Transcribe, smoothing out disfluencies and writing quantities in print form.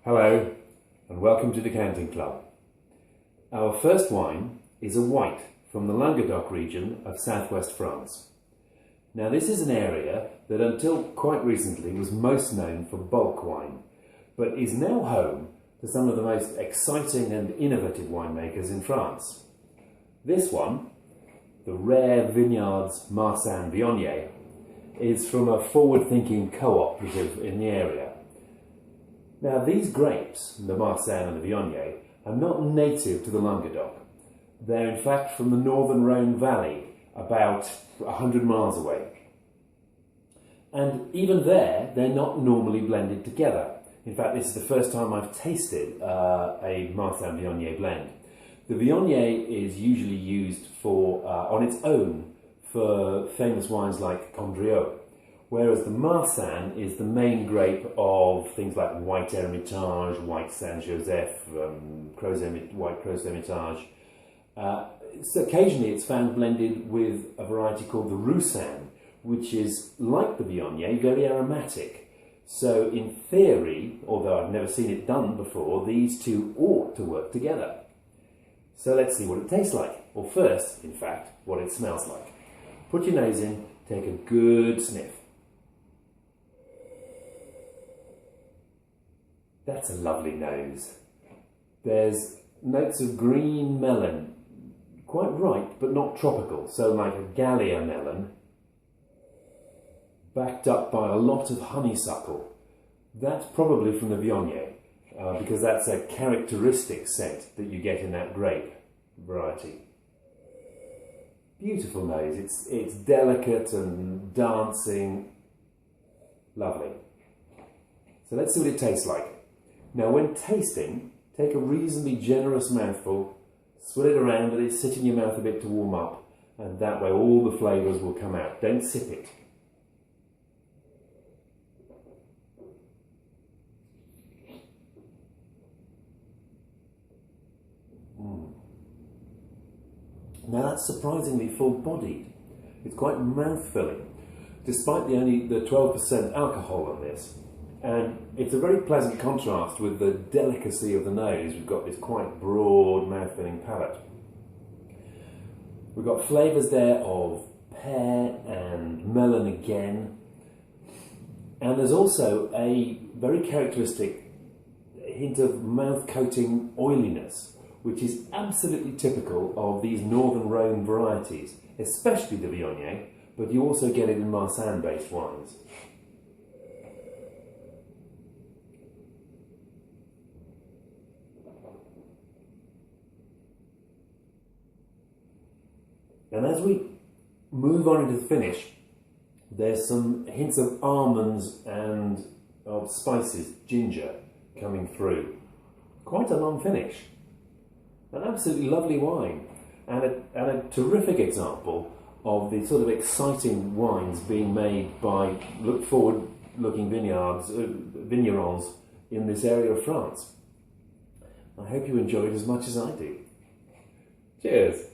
Hello and welcome to the Decanting Club. Our first wine is a white from the Languedoc region of southwest France. Now this is an area that until quite recently was most known for bulk wine, but is now home to some of the most exciting and innovative winemakers in France. This one, the rare vineyards Marsanne ViognierHD, is from a forward-thinking cooperative in the area. Now these grapes, the Marsanne and the Viognier, are not native to the Languedoc. They're in fact from the northern Rhone Valley, about 100 miles away. And even there, they're not normally blended together. In fact, this is the first time I've tasted a Marsanne Viognier blend. The Viognier is usually used for, on its own for famous wines like Condrieu, whereas the Marsanne is the main grape of things like White Hermitage, White Saint-Joseph, White Creuse Hermitage. So occasionally it's found blended with a variety called the Roussanne, which is like the Viognier, very aromatic. So in theory, although I've never seen it done before, these two ought to work together. So let's see what it tastes like. Or first, in fact, what it smells like. Put your nose in, take a good sniff. That's a lovely nose. There's notes of green melon, quite ripe but not tropical, so like a Gallia melon, backed up by a lot of honeysuckle. That's probably from the Viognier, because that's a characteristic scent that you get in that grape variety. Beautiful nose, it's delicate and dancing, lovely. So let's see what it tastes like. Now when tasting, take a reasonably generous mouthful, swirl it around, let it sit in your mouth a bit to warm up, and that way all the flavours will come out. Don't sip it. Now that's surprisingly full-bodied. It's quite mouth-filling, despite the 12% alcohol on this. And it's a very pleasant contrast with the delicacy of the nose. We've got this quite broad mouth-filling palate. We've got flavours there of pear and melon again. And there's also a very characteristic hint of mouth-coating oiliness, which is absolutely typical of these northern Rhone varieties, especially the Viognier, but you also get it in Marsanne-based wines. And as we move on into the finish, there's some hints of almonds and of spices, ginger, coming through. Quite a long finish. An absolutely lovely wine, and a terrific example of the sort of exciting wines being made by forward-looking vignerons in this area of France. I hope you enjoyed as much as I do. Cheers!